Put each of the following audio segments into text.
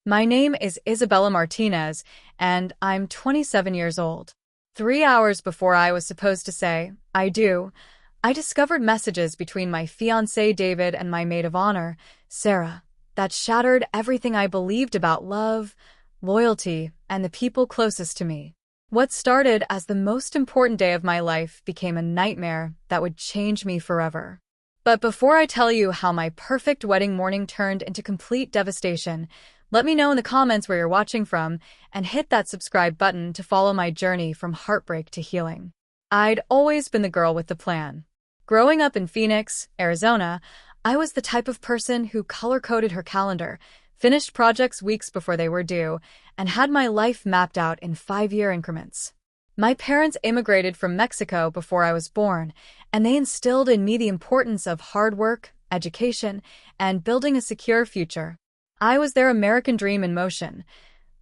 My name is Isabella Martinez, and I'm 27 years old. 3 hours before I was supposed to say, I do, I discovered messages between my fiancé David and my maid of honor, Sarah, that shattered everything I believed about love, loyalty, and the people closest to me. What started as the most important day of my life became a nightmare that would change me forever. But before I tell you how my perfect wedding morning turned into complete devastation, let me know in the comments where you're watching from and hit that subscribe button to follow my journey from heartbreak to healing. I'd always been the girl with the plan. Growing up in Phoenix, Arizona, I was the type of person who color-coded her calendar, finished projects weeks before they were due, and had my life mapped out in 5-year increments. My parents immigrated from Mexico before I was born, and they instilled in me the importance of hard work, education, and building a secure future. I was their American dream in motion.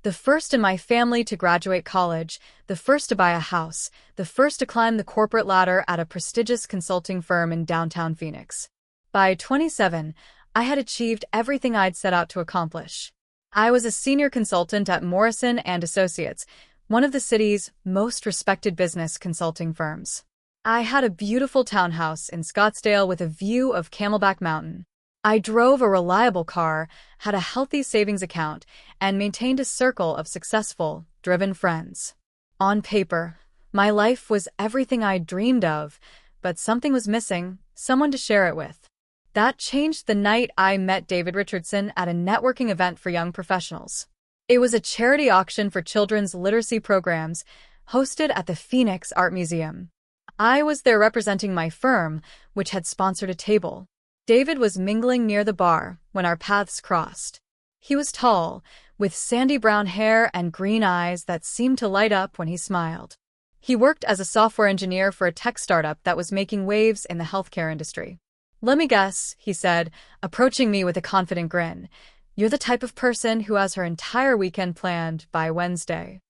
The first in my family to graduate college, the first to buy a house, the first to climb the corporate ladder at a prestigious consulting firm in downtown Phoenix. By 27, I had achieved everything I'd set out to accomplish. I was a senior consultant at Morrison and Associates, one of the city's most respected business consulting firms. I had a beautiful townhouse in Scottsdale with a view of Camelback Mountain. I drove a reliable car, had a healthy savings account, and maintained a circle of successful, driven friends. On paper, my life was everything I'd dreamed of, but something was missing, someone to share it with. That changed the night I met David Richardson at a networking event for young professionals. It was a charity auction for children's literacy programs, hosted at the Phoenix Art Museum. I was there representing my firm, which had sponsored a table. David was mingling near the bar when our paths crossed. He was tall, with sandy brown hair and green eyes that seemed to light up when he smiled. He worked as a software engineer for a tech startup that was making waves in the healthcare industry. "Let me guess," he said, approaching me with a confident grin. "You're the type of person who has her entire weekend planned by Wednesday."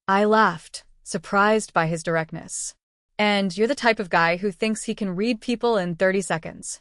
I laughed, surprised by his directness. "And you're the type of guy who thinks he can read people in 30 seconds.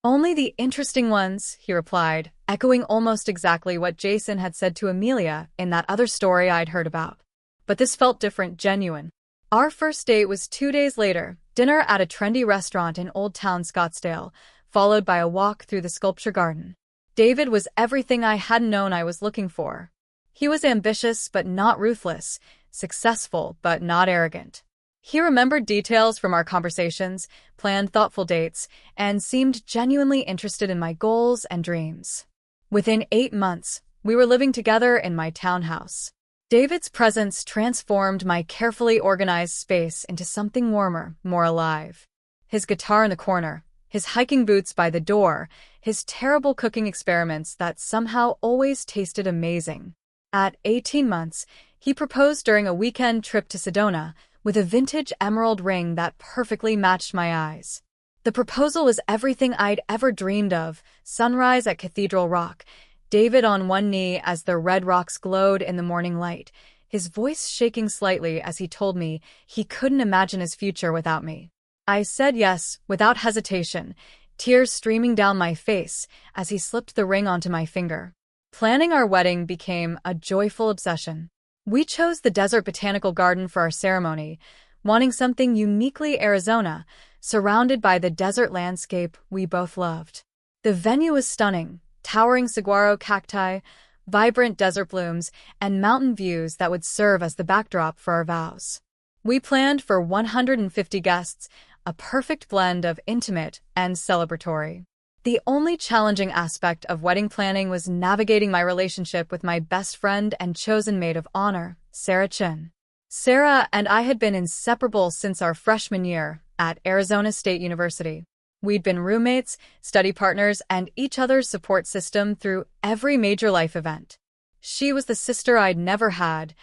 "Only the interesting ones," he replied, echoing almost exactly what Jason had said to Amelia in that other story I'd heard about. But this felt different, genuine. Our first date was 2 days later, dinner at a trendy restaurant in Old Town Scottsdale, followed by a walk through the sculpture garden. David was everything I hadn't known I was looking for. He was ambitious but not ruthless, successful but not arrogant. He remembered details from our conversations, planned thoughtful dates, and seemed genuinely interested in my goals and dreams. Within 8 months, we were living together in my townhouse. David's presence transformed my carefully organized space into something warmer, more alive. His guitar in the corner, his hiking boots by the door, his terrible cooking experiments that somehow always tasted amazing. At 18 months, he proposed during a weekend trip to Sedona, with a vintage emerald ring that perfectly matched my eyes. The proposal was everything I'd ever dreamed of: sunrise at Cathedral Rock, David on one knee as the red rocks glowed in the morning light, his voice shaking slightly as he told me he couldn't imagine his future without me. I said yes, without hesitation, tears streaming down my face as he slipped the ring onto my finger. Planning our wedding became a joyful obsession. We chose the Desert Botanical Garden for our ceremony, wanting something uniquely Arizona, surrounded by the desert landscape we both loved. The venue was stunning, towering saguaro cacti, vibrant desert blooms, and mountain views that would serve as the backdrop for our vows. We planned for 150 guests, a perfect blend of intimate and celebratory. The only challenging aspect of wedding planning was navigating my relationship with my best friend and chosen maid of honor, Sarah Chin. Sarah and I had been inseparable since our freshman year at Arizona State University. We'd been roommates, study partners, and each other's support system through every major life event. She was the sister I'd never had,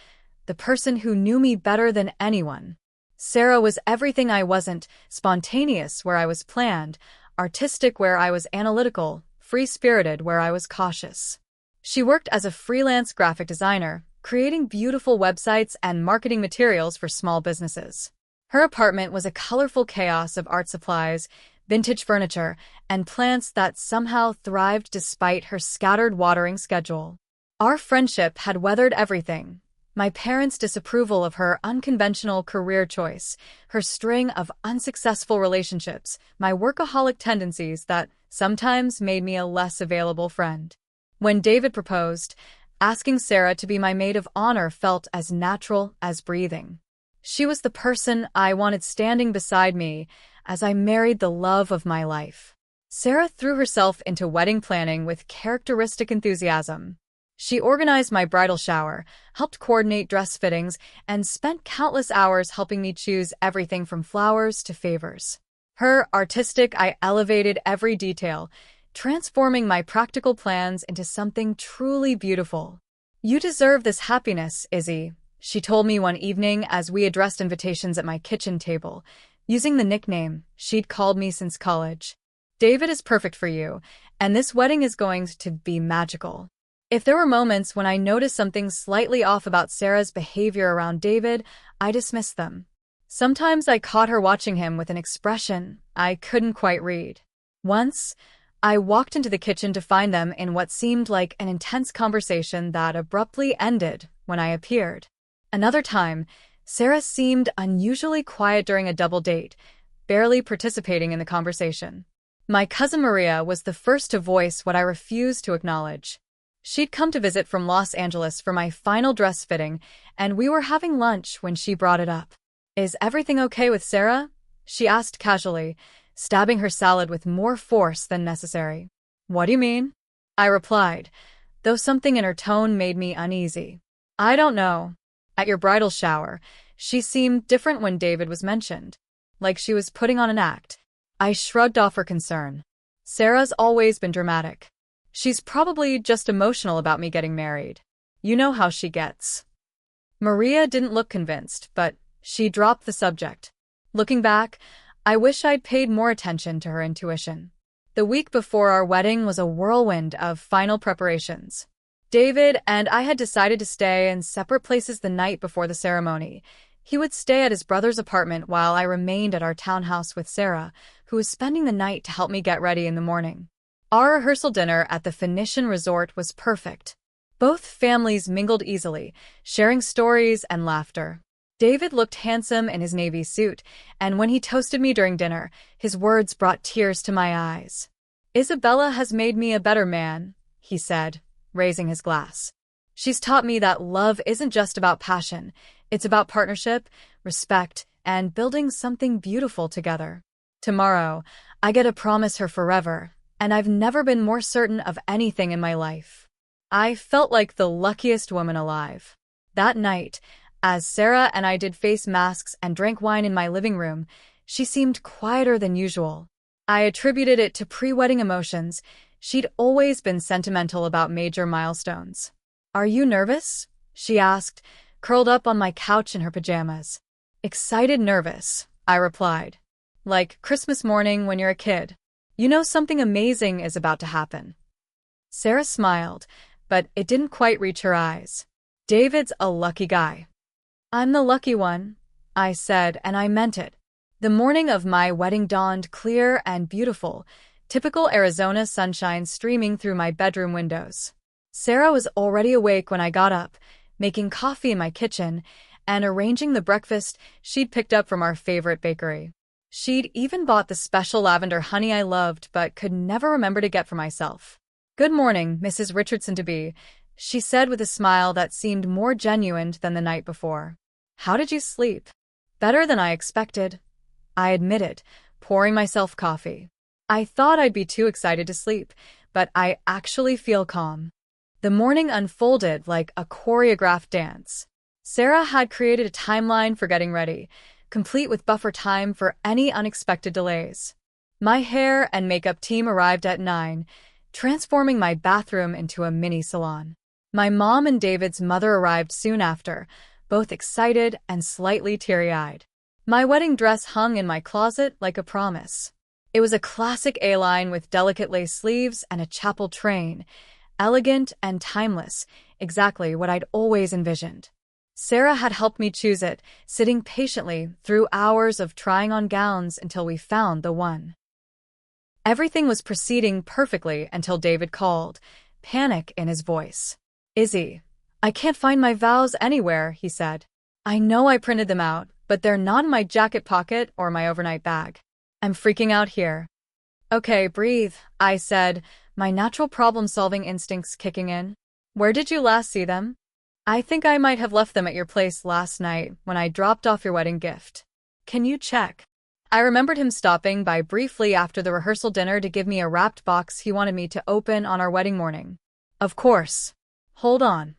the person who knew me better than anyone. Sarah was everything I wasn't: spontaneous where I was planned, artistic where I was analytical, free-spirited where I was cautious. She worked as a freelance graphic designer, creating beautiful websites and marketing materials for small businesses. Her apartment was a colorful chaos of art supplies, vintage furniture, and plants that somehow thrived despite her scattered watering schedule. Our friendship had weathered everything. My parents' disapproval of her unconventional career choice, her string of unsuccessful relationships, my workaholic tendencies that sometimes made me a less available friend. When David proposed, asking Sarah to be my maid of honor felt as natural as breathing. She was the person I wanted standing beside me as I married the love of my life. Sarah threw herself into wedding planning with characteristic enthusiasm. She organized my bridal shower, helped coordinate dress fittings, and spent countless hours helping me choose everything from flowers to favors. Her artistic eye elevated every detail, transforming my practical plans into something truly beautiful. "You deserve this happiness, Izzy," she told me one evening as we addressed invitations at my kitchen table, using the nickname she'd called me since college. "David is perfect for you, and this wedding is going to be magical." If there were moments when I noticed something slightly off about Sarah's behavior around David, I dismissed them. Sometimes I caught her watching him with an expression I couldn't quite read. Once, I walked into the kitchen to find them in what seemed like an intense conversation that abruptly ended when I appeared. Another time, Sarah seemed unusually quiet during a double date, barely participating in the conversation. My cousin Maria was the first to voice what I refused to acknowledge. She'd come to visit from Los Angeles for my final dress fitting, and we were having lunch when she brought it up. "Is everything okay with Sarah?" she asked casually, stabbing her salad with more force than necessary. "What do you mean?" I replied, though something in her tone made me uneasy. "I don't know. At your bridal shower, she seemed different when David was mentioned, like she was putting on an act." I shrugged off her concern. "Sarah's always been dramatic. She's probably just emotional about me getting married. You know how she gets." Maria didn't look convinced, but she dropped the subject. Looking back, I wish I'd paid more attention to her intuition. The week before our wedding was a whirlwind of final preparations. David and I had decided to stay in separate places the night before the ceremony. He would stay at his brother's apartment while I remained at our townhouse with Sarah, who was spending the night to help me get ready in the morning. Our rehearsal dinner at the Phoenician Resort was perfect. Both families mingled easily, sharing stories and laughter. David looked handsome in his navy suit, and when he toasted me during dinner, his words brought tears to my eyes. "Isabella has made me a better man," he said, raising his glass. "She's taught me that love isn't just about passion, it's about partnership, respect, and building something beautiful together. Tomorrow, I get to promise her forever, and I've never been more certain of anything in my life." I felt like the luckiest woman alive. That night, as Sarah and I did face masks and drank wine in my living room, she seemed quieter than usual. I attributed it to pre-wedding emotions. She'd always been sentimental about major milestones. "Are you nervous?" she asked, curled up on my couch in her pajamas. "Excited, nervous," I replied. "Like Christmas morning when you're a kid. You know something amazing is about to happen." Sarah smiled, but it didn't quite reach her eyes. "David's a lucky guy." "I'm the lucky one," I said, and I meant it. The morning of my wedding dawned clear and beautiful, typical Arizona sunshine streaming through my bedroom windows. Sarah was already awake when I got up, making coffee in my kitchen and arranging the breakfast she'd picked up from our favorite bakery. She'd even bought the special lavender honey I loved but could never remember to get for myself. "Good morning, Mrs. Richardson-to-be," she said with a smile that seemed more genuine than the night before. "How did you sleep?" "Better than I expected," I admitted, pouring myself coffee. "I thought I'd be too excited to sleep, but I actually feel calm." The morning unfolded like a choreographed dance. Sarah had created a timeline for getting ready, complete with buffer time for any unexpected delays. My hair and makeup team arrived at 9, transforming my bathroom into a mini salon. My mom and David's mother arrived soon after, both excited and slightly teary-eyed. My wedding dress hung in my closet like a promise. It was a classic A-line with delicate lace sleeves and a chapel train, elegant and timeless, exactly what I'd always envisioned. Sarah had helped me choose it, sitting patiently through hours of trying on gowns until we found the one. Everything was proceeding perfectly until David called, panic in his voice. Izzy, I can't find my vows anywhere, he said. I know I printed them out, but they're not in my jacket pocket or my overnight bag. I'm freaking out here. Okay, breathe, I said, my natural problem-solving instincts kicking in. Where did you last see them? I think I might have left them at your place last night when I dropped off your wedding gift. Can you check? I remembered him stopping by briefly after the rehearsal dinner to give me a wrapped box he wanted me to open on our wedding morning. Of course. Hold on.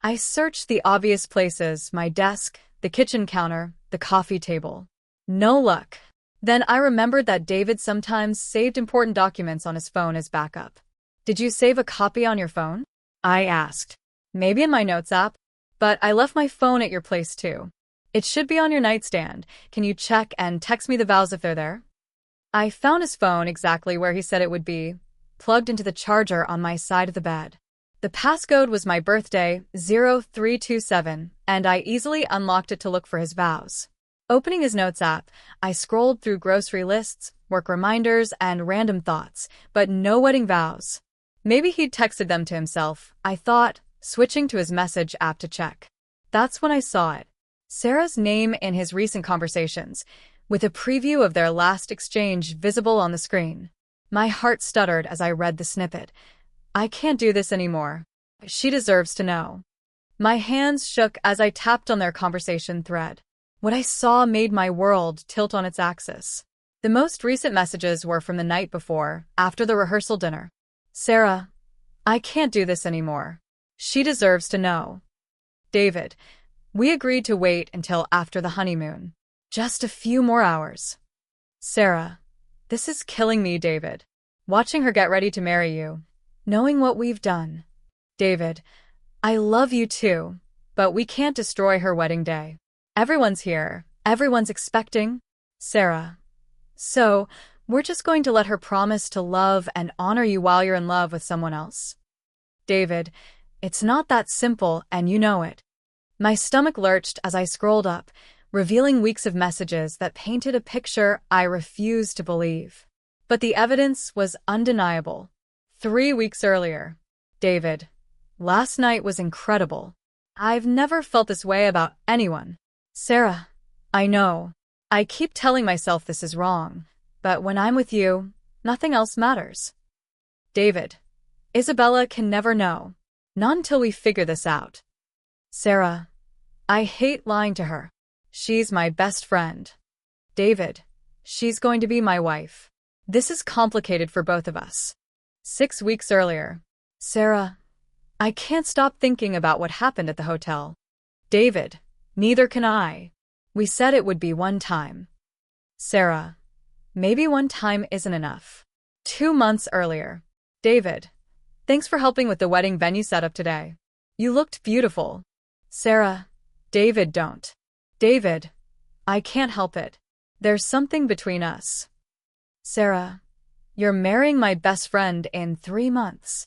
I searched the obvious places, my desk, the kitchen counter, the coffee table. No luck. Then I remembered that David sometimes saved important documents on his phone as backup. Did you save a copy on your phone? I asked. Maybe in my notes app, but I left my phone at your place too. It should be on your nightstand. Can you check and text me the vows if they're there? I found his phone exactly where he said it would be, plugged into the charger on my side of the bed. The passcode was my birthday, 0327, and I easily unlocked it to look for his vows. Opening his notes app, I scrolled through grocery lists, work reminders, and random thoughts, but no wedding vows. Maybe he'd texted them to himself, I thought, switching to his message app to check. That's when I saw it. Sarah's name in his recent conversations, with a preview of their last exchange visible on the screen. My heart stuttered as I read the snippet. I can't do this anymore. She deserves to know. My hands shook as I tapped on their conversation thread. What I saw made my world tilt on its axis. The most recent messages were from the night before, after the rehearsal dinner. Sarah, I can't do this anymore. She deserves to know. David, we agreed to wait until after the honeymoon. Just a few more hours. Sarah, this is killing me, David. Watching her get ready to marry you. Knowing what we've done. David, I love you too, but we can't destroy her wedding day. Everyone's here. Everyone's expecting. Sarah. So, we're just going to let her promise to love and honor you while you're in love with someone else. David, it's not that simple, and you know it. My stomach lurched as I scrolled up, revealing weeks of messages that painted a picture I refused to believe. But the evidence was undeniable. 3 weeks earlier. David, last night was incredible. I've never felt this way about anyone. Sarah, I know. I keep telling myself this is wrong, but when I'm with you, nothing else matters. David, Isabella can never know. Not until we figure this out. Sarah, I hate lying to her. She's my best friend. David, she's going to be my wife. This is complicated for both of us. 6 weeks earlier. Sarah, I can't stop thinking about what happened at the hotel. David, neither can I. We said it would be one time. Sarah, maybe one time isn't enough. 2 months earlier. David, thanks for helping with the wedding venue setup today. You looked beautiful. Sarah, David, don't. David, I can't help it. There's something between us. Sarah, you're marrying my best friend in 3 months.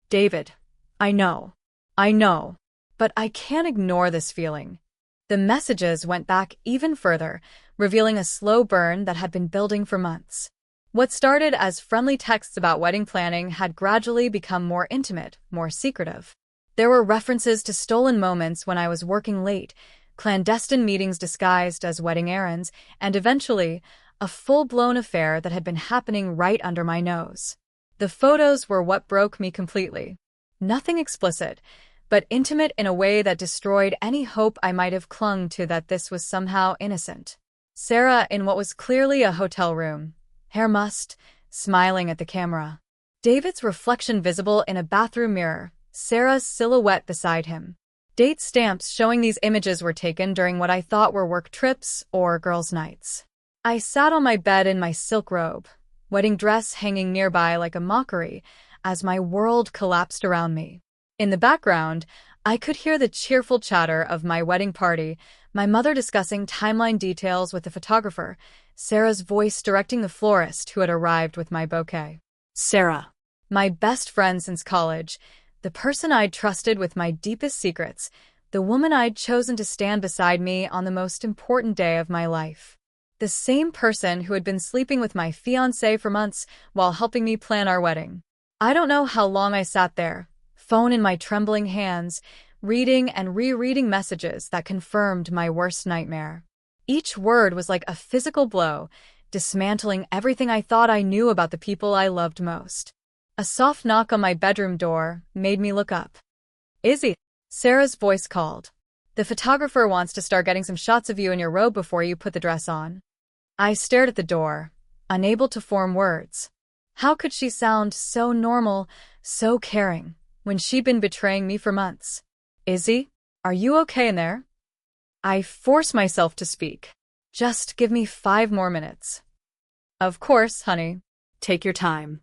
David, I know, but I can't ignore this feeling. The messages went back even further, revealing a slow burn that had been building for months. What started as friendly texts about wedding planning had gradually become more intimate, more secretive. There were references to stolen moments when I was working late, clandestine meetings disguised as wedding errands, and eventually, a full-blown affair that had been happening right under my nose. The photos were what broke me completely. Nothing explicit, but intimate in a way that destroyed any hope I might have clung to that this was somehow innocent. Sarah in what was clearly a hotel room, hair mussed, smiling at the camera. David's reflection visible in a bathroom mirror, Sarah's silhouette beside him. Date stamps showing these images were taken during what I thought were work trips or girls' nights. I sat on my bed in my silk robe, wedding dress hanging nearby like a mockery, as my world collapsed around me. In the background, I could hear the cheerful chatter of my wedding party, my mother discussing timeline details with the photographer, Sarah's voice directing the florist who had arrived with my bouquet. Sarah, my best friend since college, the person I'd trusted with my deepest secrets, the woman I'd chosen to stand beside me on the most important day of my life. The same person who had been sleeping with my fiancé for months while helping me plan our wedding. I don't know how long I sat there, phone in my trembling hands, reading and rereading messages that confirmed my worst nightmare. Each word was like a physical blow, dismantling everything I thought I knew about the people I loved most. A soft knock on my bedroom door made me look up. "Izzy," Sarah's voice called. "The photographer wants to start getting some shots of you in your robe before you put the dress on." I stared at the door, unable to form words. How could she sound so normal, so caring, when she'd been betraying me for months? "Izzy, are you okay in there?" I forced myself to speak. "Just give me 5 more minutes." "Of course, honey. Take your time."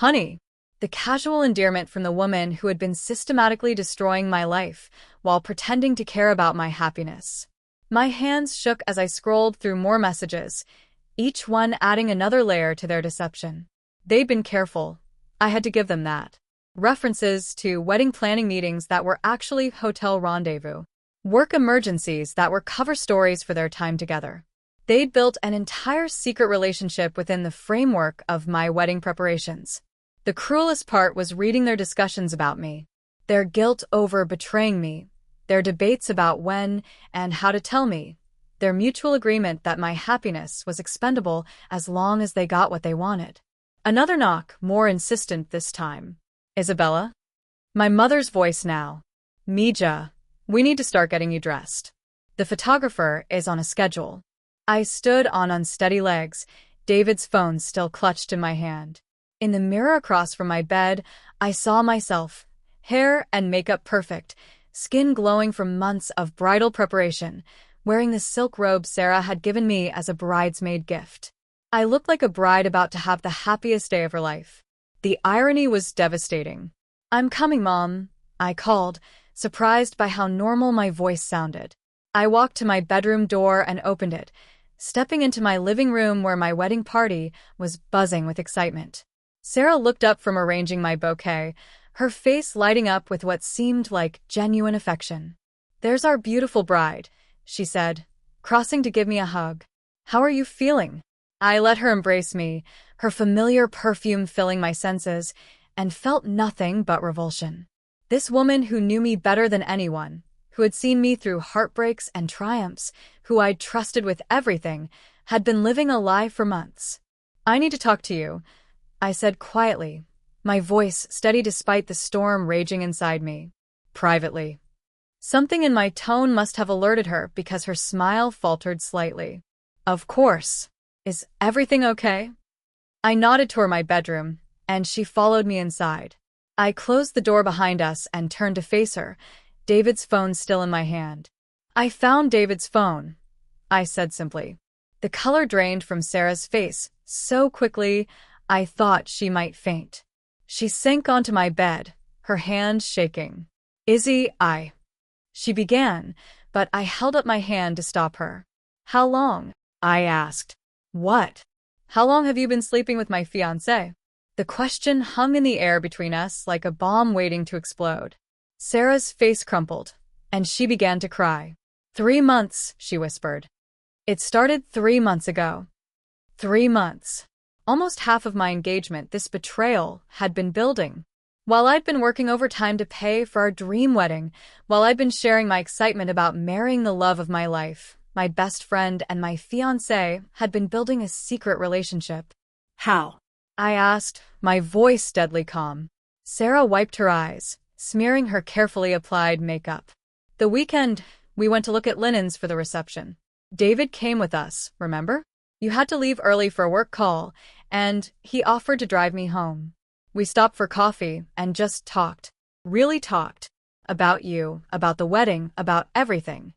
Honey. The casual endearment from the woman who had been systematically destroying my life while pretending to care about my happiness. My hands shook as I scrolled through more messages, each one adding another layer to their deception. They'd been careful. I had to give them that. References to wedding planning meetings that were actually hotel rendezvous. Work emergencies that were cover stories for their time together. They'd built an entire secret relationship within the framework of my wedding preparations. The cruelest part was reading their discussions about me, their guilt over betraying me, their debates about when and how to tell me, their mutual agreement that my happiness was expendable as long as they got what they wanted. Another knock, more insistent this time. "Isabella?" My mother's voice now. "Mija, we need to start getting you dressed. The photographer is on a schedule." I stood on unsteady legs, David's phone still clutched in my hand. In the mirror across from my bed, I saw myself, hair and makeup perfect, skin glowing from months of bridal preparation, wearing the silk robe Sarah had given me as a bridesmaid gift. I looked like a bride about to have the happiest day of her life. The irony was devastating. "I'm coming, Mom," I called, surprised by how normal my voice sounded. I walked to my bedroom door and opened it, stepping into my living room where my wedding party was buzzing with excitement. Sarah looked up from arranging my bouquet, her face lighting up with what seemed like genuine affection. "There's our beautiful bride," she said, crossing to give me a hug. "How are you feeling?" I let her embrace me, her familiar perfume filling my senses, and felt nothing but revulsion. This woman who knew me better than anyone, who had seen me through heartbreaks and triumphs, who I'd trusted with everything, had been living a lie for months. "I need to talk to you," I said quietly, my voice steady despite the storm raging inside me. "Privately." Something in my tone must have alerted her because her smile faltered slightly. "Of course. Is everything okay?" I nodded toward my bedroom, and she followed me inside. I closed the door behind us and turned to face her, David's phone still in my hand. "I found David's phone," I said simply. The color drained from Sarah's face so quickly I thought she might faint. She sank onto my bed, her hand shaking. "Izzy, She began, but I held up my hand to stop her. "How long?" I asked. "What? How long have you been sleeping with my fiancé?" The question hung in the air between us like a bomb waiting to explode. Sarah's face crumpled, and she began to cry. 3 months, she whispered. "It started 3 months ago." 3 months. Almost half of my engagement, this betrayal, had been building. While I'd been working overtime to pay for our dream wedding, while I'd been sharing my excitement about marrying the love of my life, my best friend and my fiancé had been building a secret relationship. "How?" I asked, my voice deadly calm. Sarah wiped her eyes, smearing her carefully applied makeup. "The weekend, we went to look at linens for the reception. David came with us, remember? You had to leave early for a work call, and he offered to drive me home. We stopped for coffee and just talked, really talked, about you, about the wedding, about everything."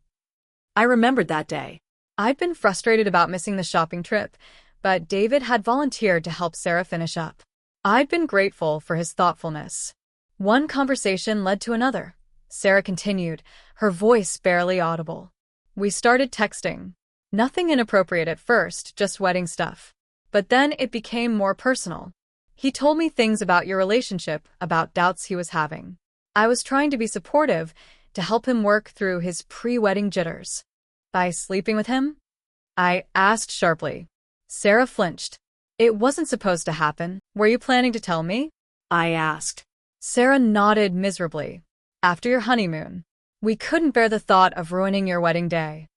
I remembered that day. I'd been frustrated about missing the shopping trip, but David had volunteered to help Sarah finish up. I'd been grateful for his thoughtfulness. One conversation led to another. Sarah continued, her voice barely audible. We started texting. Nothing inappropriate at first, just wedding stuff. But then it became more personal. He told me things about your relationship, about doubts he was having. I was trying to be supportive, to help him work through his pre-wedding jitters. "By sleeping with him?" I asked sharply. Sarah flinched. "It wasn't supposed to happen. Were you planning to tell me?" I asked. Sarah nodded miserably. After your honeymoon. We couldn't bear the thought of ruining your wedding day.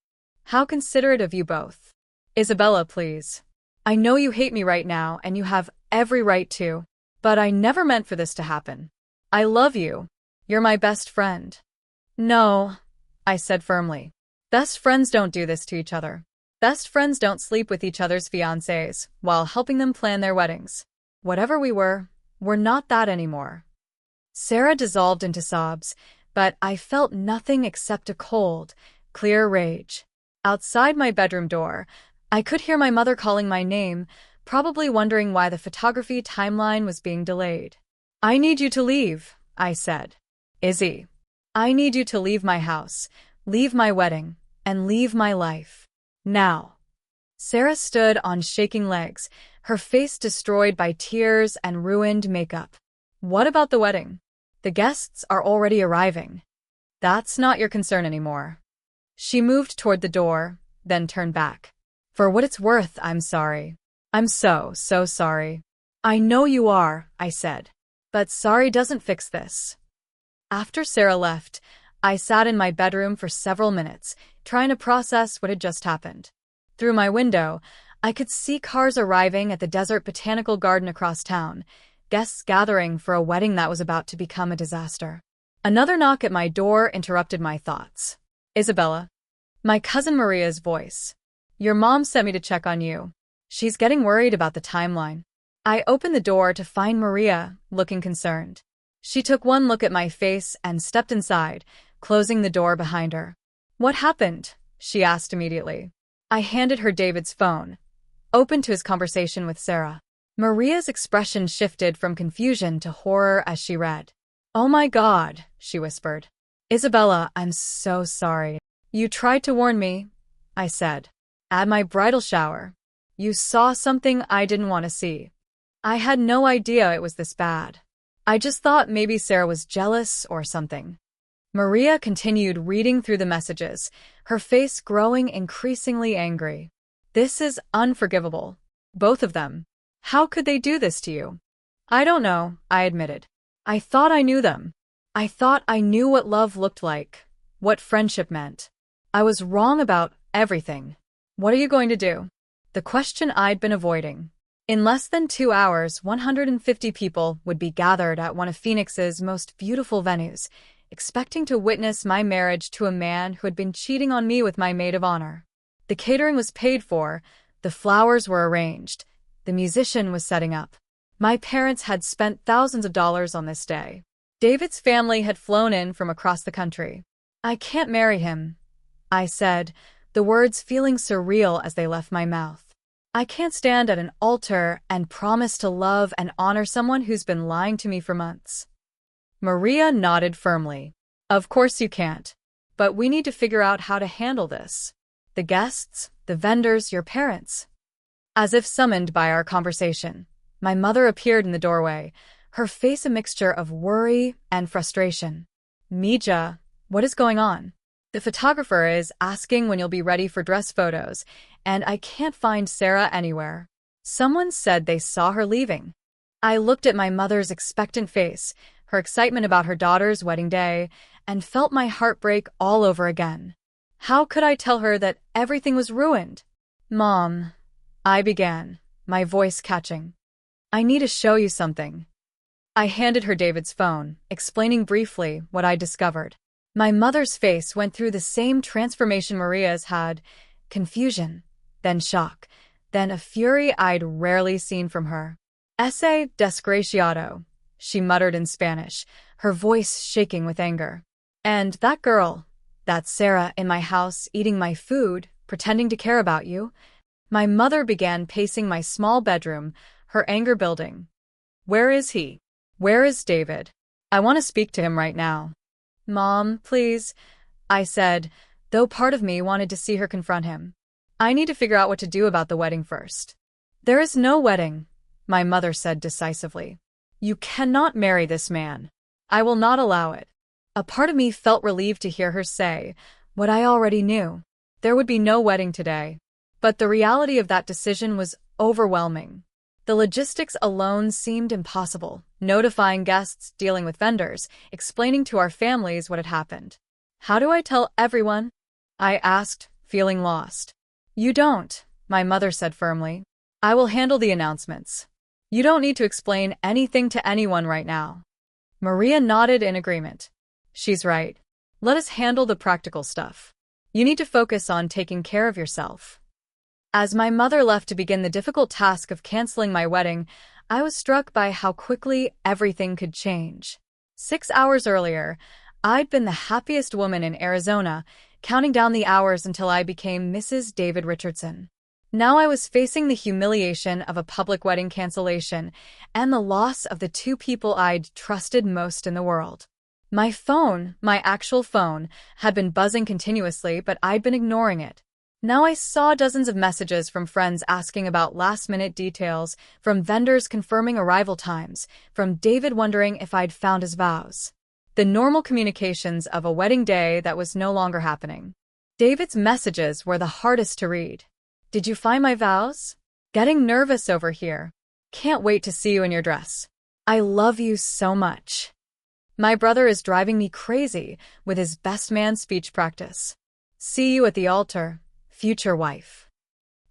How considerate of you both. Isabella, please. I know you hate me right now and you have every right to, but I never meant for this to happen. I love you. You're my best friend. No, I said firmly. Best friends don't do this to each other. Best friends don't sleep with each other's fiancés while helping them plan their weddings. Whatever we were, we're not that anymore. Sarah dissolved into sobs, but I felt nothing except a cold, clear rage. Outside my bedroom door, I could hear my mother calling my name, probably wondering why the photography timeline was being delayed. I need you to leave, I said. Izzy, I need you to leave my house, leave my wedding, and leave my life. Now. Sarah stood on shaking legs, her face destroyed by tears and ruined makeup. What about the wedding? The guests are already arriving. That's not your concern anymore. She moved toward the door, then turned back. For what it's worth, I'm sorry. I'm so sorry. I know you are, I said. But sorry doesn't fix this. After Sarah left, I sat in my bedroom for several minutes, trying to process what had just happened. Through my window, I could see cars arriving at the desert botanical garden across town, guests gathering for a wedding that was about to become a disaster. Another knock at my door interrupted my thoughts. Isabella. My cousin Maria's voice. Your mom sent me to check on you. She's getting worried about the timeline. I opened the door to find Maria, looking concerned. She took one look at my face and stepped inside, closing the door behind her. What happened? She asked immediately. I handed her David's phone, open to his conversation with Sarah. Maria's expression shifted from confusion to horror as she read. Oh my God, she whispered. Isabella, I'm so sorry. You tried to warn me, I said. At my bridal shower. You saw something I didn't want to see. I had no idea it was this bad. I just thought maybe Sarah was jealous or something. Maria continued reading through the messages, her face growing increasingly angry. This is unforgivable. Both of them. How could they do this to you? I don't know, I admitted. I thought I knew them. I thought I knew what love looked like, what friendship meant. I was wrong about everything. What are you going to do? The question I'd been avoiding. In less than 2 hours, 150 people would be gathered at one of Phoenix's most beautiful venues, expecting to witness my marriage to a man who had been cheating on me with my maid of honor. The catering was paid for, the flowers were arranged, the musician was setting up. My parents had spent thousands of dollars on this day. David's family had flown in from across the country. I can't marry him, I said, the words feeling surreal as they left my mouth. I can't stand at an altar and promise to love and honor someone who's been lying to me for months. Maria nodded firmly. Of course you can't. But we need to figure out how to handle this. The guests, the vendors, your parents. As if summoned by our conversation, my mother appeared in the doorway, her face a mixture of worry and frustration. Mija, what is going on? The photographer is asking when you'll be ready for dress photos, and I can't find Sarah anywhere. Someone said they saw her leaving. I looked at my mother's expectant face, her excitement about her daughter's wedding day, and felt my heart break all over again. How could I tell her that everything was ruined? Mom, I began, my voice catching. I need to show you something. I handed her David's phone, explaining briefly what I discovered. My mother's face went through the same transformation Maria's had, confusion, then shock, then a fury I'd rarely seen from her. Ese desgraciado, she muttered in Spanish, her voice shaking with anger. And that girl, that Sarah in my house eating my food, pretending to care about you. My mother began pacing my small bedroom, her anger building. Where is he? Where is David? I want to speak to him right now. Mom, please, I said, though part of me wanted to see her confront him. I need to figure out what to do about the wedding first. There is no wedding, my mother said decisively. You cannot marry this man. I will not allow it. A part of me felt relieved to hear her say what I already knew. There would be no wedding today. But the reality of that decision was overwhelming. The logistics alone seemed impossible, notifying guests, dealing with vendors, explaining to our families what had happened. How do I tell everyone? I asked, feeling lost. You don't, my mother said firmly. I will handle the announcements. You don't need to explain anything to anyone right now. Maria nodded in agreement. She's right. Let us handle the practical stuff. You need to focus on taking care of yourself. As my mother left to begin the difficult task of canceling my wedding, I was struck by how quickly everything could change. 6 hours earlier, I'd been the happiest woman in Arizona, counting down the hours until I became Mrs. David Richardson. Now I was facing the humiliation of a public wedding cancellation and the loss of the two people I'd trusted most in the world. My phone, my actual phone, had been buzzing continuously, but I'd been ignoring it. Now I saw dozens of messages from friends asking about last-minute details, from vendors confirming arrival times, from David wondering if I'd found his vows. The normal communications of a wedding day that was no longer happening. David's messages were the hardest to read. Did you find my vows? Getting nervous over here. Can't wait to see you in your dress. I love you so much. My brother is driving me crazy with his best man speech practice. See you at the altar, future wife.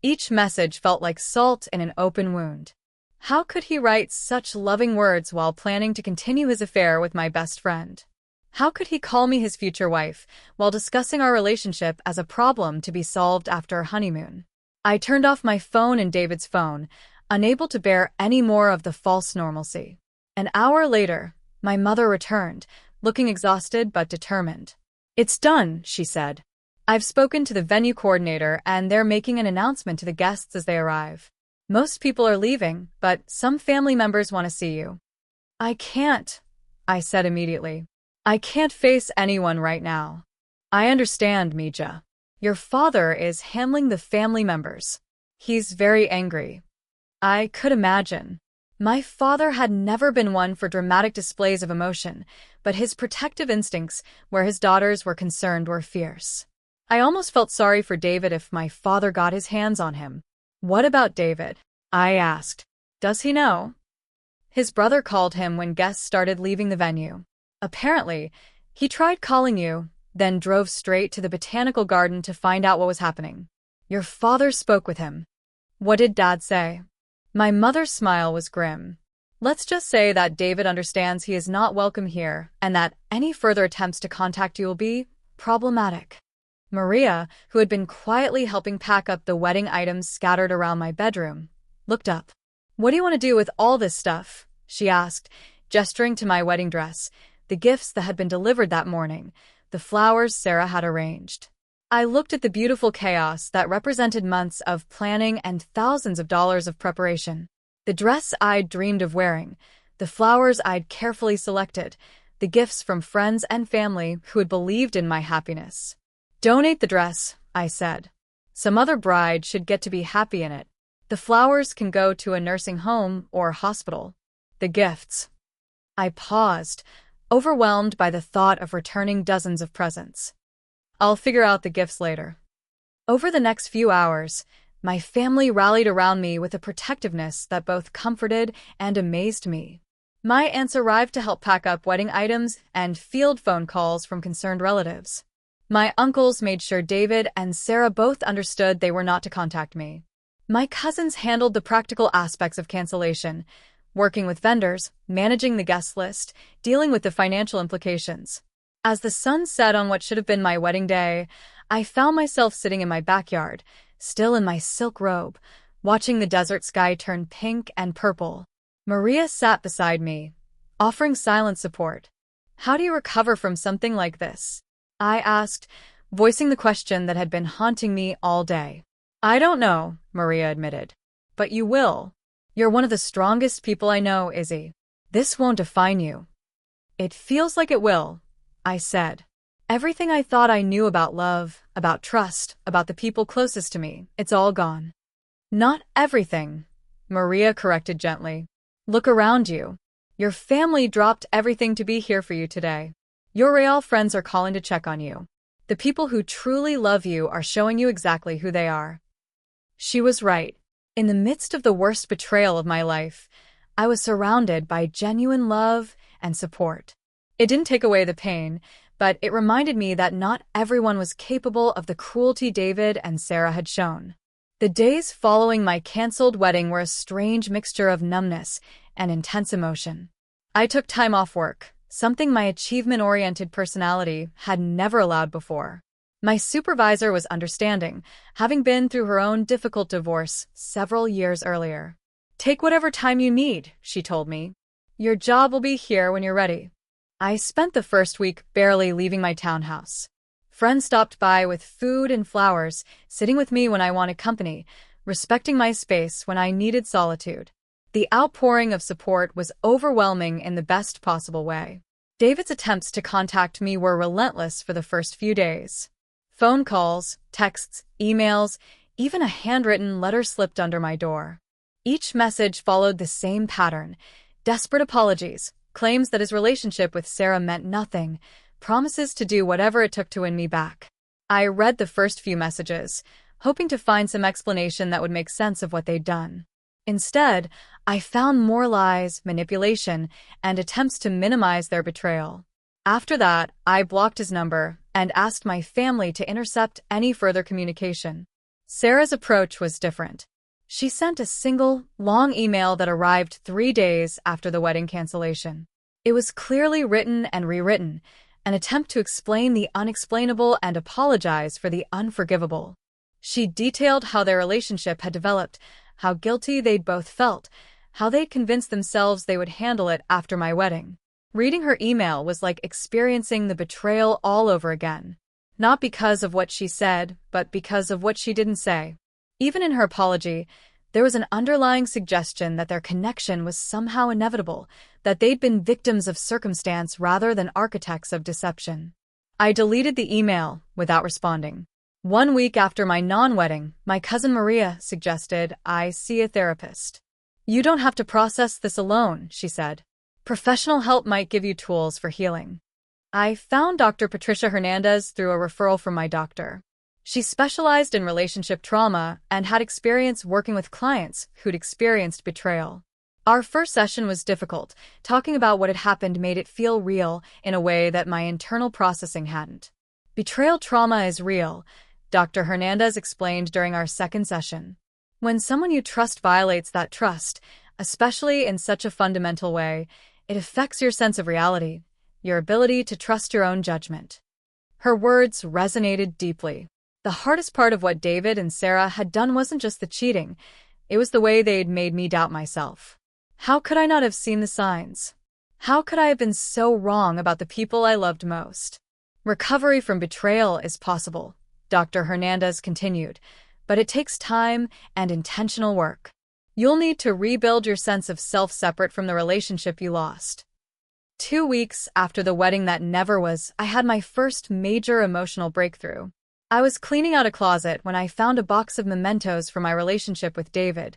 Each message felt like salt in an open wound. How could he write such loving words while planning to continue his affair with my best friend? How could he call me his future wife while discussing our relationship as a problem to be solved after our honeymoon? I turned off my phone and David's phone, unable to bear any more of the false normalcy. An hour later, my mother returned, looking exhausted but determined. It's done, she said. I've spoken to the venue coordinator and they're making an announcement to the guests as they arrive. Most people are leaving, but some family members want to see you. I can't, I said immediately. I can't face anyone right now. I understand, Mija. Your father is handling the family members. He's very angry. I could imagine. My father had never been one for dramatic displays of emotion, but his protective instincts, where his daughters were concerned, were fierce. I almost felt sorry for David if my father got his hands on him. What about David? I asked. Does he know? His brother called him when guests started leaving the venue. Apparently, he tried calling you, then drove straight to the botanical garden to find out what was happening. Your father spoke with him. What did Dad say? My mother's smile was grim. Let's just say that David understands he is not welcome here and that any further attempts to contact you will be problematic. Maria, who had been quietly helping pack up the wedding items scattered around my bedroom, looked up. What do you want to do with all this stuff? She asked, gesturing to my wedding dress, the gifts that had been delivered that morning, the flowers Sarah had arranged. I looked at the beautiful chaos that represented months of planning and thousands of dollars of preparation. The dress I'd dreamed of wearing, the flowers I'd carefully selected, the gifts from friends and family who had believed in my happiness. Donate the dress, I said. Some other bride should get to be happy in it. The flowers can go to a nursing home or hospital. The gifts. I paused, overwhelmed by the thought of returning dozens of presents. I'll figure out the gifts later. Over the next few hours, my family rallied around me with a protectiveness that both comforted and amazed me. My aunts arrived to help pack up wedding items and field phone calls from concerned relatives. My uncles made sure David and Sarah both understood they were not to contact me. My cousins handled the practical aspects of cancellation, working with vendors, managing the guest list, dealing with the financial implications. As the sun set on what should have been my wedding day, I found myself sitting in my backyard, still in my silk robe, watching the desert sky turn pink and purple. Maria sat beside me, offering silent support. How do you recover from something like this? I asked, voicing the question that had been haunting me all day. I don't know, Maria admitted. But you will. You're one of the strongest people I know, Izzy. This won't define you. It feels like it will, I said. Everything I thought I knew about love, about trust, about the people closest to me, it's all gone. Not everything, Maria corrected gently. Look around you. Your family dropped everything to be here for you today. Your real friends are calling to check on you. The people who truly love you are showing you exactly who they are. She was right. In the midst of the worst betrayal of my life, I was surrounded by genuine love and support. It didn't take away the pain, but it reminded me that not everyone was capable of the cruelty David and Sarah had shown. The days following my canceled wedding were a strange mixture of numbness and intense emotion. I took time off work, something my achievement-oriented personality had never allowed before. My supervisor was understanding, having been through her own difficult divorce several years earlier. "Take whatever time you need," she told me. "Your job will be here when you're ready." I spent the first week barely leaving my townhouse. Friends stopped by with food and flowers, sitting with me when I wanted company, respecting my space when I needed solitude. The outpouring of support was overwhelming in the best possible way. David's attempts to contact me were relentless for the first few days. Phone calls, texts, emails, even a handwritten letter slipped under my door. Each message followed the same pattern: desperate apologies, claims that his relationship with Sarah meant nothing, promises to do whatever it took to win me back. I read the first few messages, hoping to find some explanation that would make sense of what they'd done. Instead, I found more lies, manipulation, and attempts to minimize their betrayal. After that, I blocked his number and asked my family to intercept any further communication. Sarah's approach was different. She sent a single, long email that arrived 3 days after the wedding cancellation. It was clearly written and rewritten, an attempt to explain the unexplainable and apologize for the unforgivable. She detailed how their relationship had developed, how guilty they'd both felt, how they'd convinced themselves they would handle it after my wedding. Reading her email was like experiencing the betrayal all over again. Not because of what she said, but because of what she didn't say. Even in her apology, there was an underlying suggestion that their connection was somehow inevitable, that they'd been victims of circumstance rather than architects of deception. I deleted the email without responding. 1 week after my non-wedding, my cousin Maria suggested I see a therapist. "You don't have to process this alone," she said. "Professional help might give you tools for healing." I found Dr. Patricia Hernandez through a referral from my doctor. She specialized in relationship trauma and had experience working with clients who'd experienced betrayal. Our first session was difficult. Talking about what had happened made it feel real in a way that my internal processing hadn't. "Betrayal trauma is real," Dr. Hernandez explained during our second session. "When someone you trust violates that trust, especially in such a fundamental way, it affects your sense of reality, your ability to trust your own judgment." Her words resonated deeply. The hardest part of what David and Sarah had done wasn't just the cheating, it was the way they'd made me doubt myself. How could I not have seen the signs? How could I have been so wrong about the people I loved most? "Recovery from betrayal is possible," Dr. Hernandez continued, "but it takes time and intentional work. You'll need to rebuild your sense of self separate from the relationship you lost." 2 weeks after the wedding that never was, I had my first major emotional breakthrough. I was cleaning out a closet when I found a box of mementos from my relationship with David.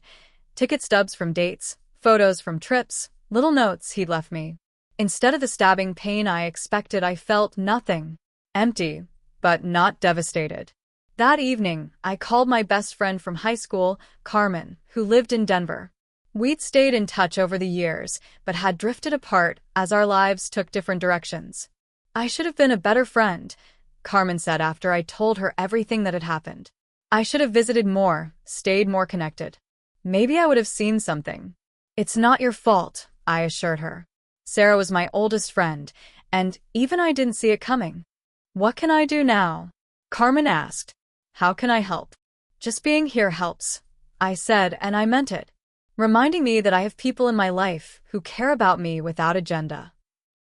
Ticket stubs from dates, photos from trips, little notes he'd left me. Instead of the stabbing pain I expected, I felt nothing. Empty, but not devastated. That evening, I called my best friend from high school, Carmen, who lived in Denver. We'd stayed in touch over the years, but had drifted apart as our lives took different directions. "I should have been a better friend," Carmen said after I told her everything that had happened. "I should have visited more, stayed more connected. Maybe I would have seen something." "It's not your fault," I assured her. "Sarah was my oldest friend, and even I didn't see it coming." "What can I do now?" Carmen asked. "How can I help?" "Just being here helps," I said, and I meant it. Reminding me that I have people in my life who care about me without agenda.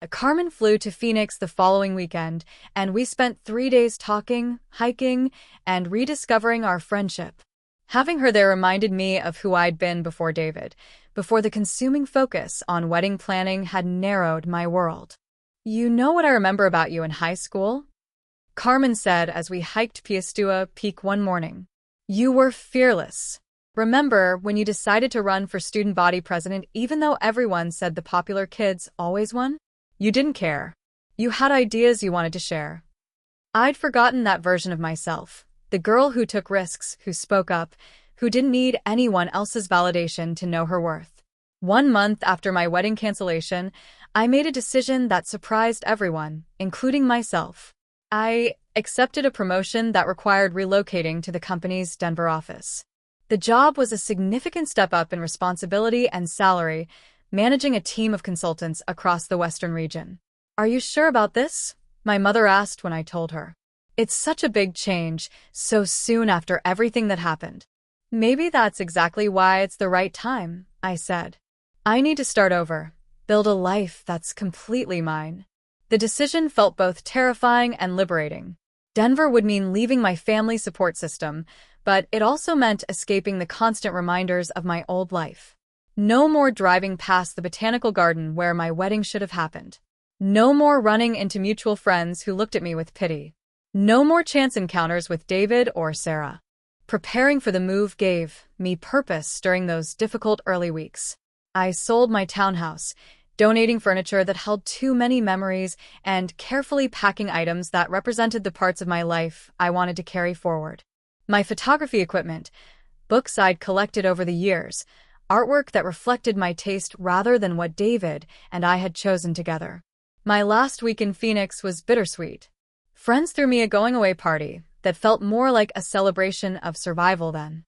Carmen flew to Phoenix the following weekend, and we spent 3 days talking, hiking, and rediscovering our friendship. Having her there reminded me of who I'd been before David, before the consuming focus on wedding planning had narrowed my world. "You know what I remember about you in high school?" Carmen said as we hiked Piastua Peak one morning. "You were fearless. Remember when you decided to run for student body president even though everyone said the popular kids always won? You didn't care. You had ideas you wanted to share." I'd forgotten that version of myself, the girl who took risks, who spoke up, who didn't need anyone else's validation to know her worth. 1 month after my wedding cancellation, I made a decision that surprised everyone, including myself. I accepted a promotion that required relocating to the company's Denver office. The job was a significant step up in responsibility and salary, managing a team of consultants across the Western region. "Are you sure about this?" my mother asked when I told her. "It's such a big change, so soon after everything that happened." "Maybe that's exactly why it's the right time," I said. "I need to start over, build a life that's completely mine." The decision felt both terrifying and liberating. Denver would mean leaving my family support system, but it also meant escaping the constant reminders of my old life. No more driving past the botanical garden where my wedding should have happened. No more running into mutual friends who looked at me with pity. No more chance encounters with David or Sarah. Preparing for the move gave me purpose during those difficult early weeks. I sold my townhouse, donating furniture that held too many memories and carefully packing items that represented the parts of my life I wanted to carry forward. My photography equipment, books I'd collected over the years, artwork that reflected my taste rather than what David and I had chosen together. My last week in Phoenix was bittersweet. Friends threw me a going-away party that felt more like a celebration of survival then.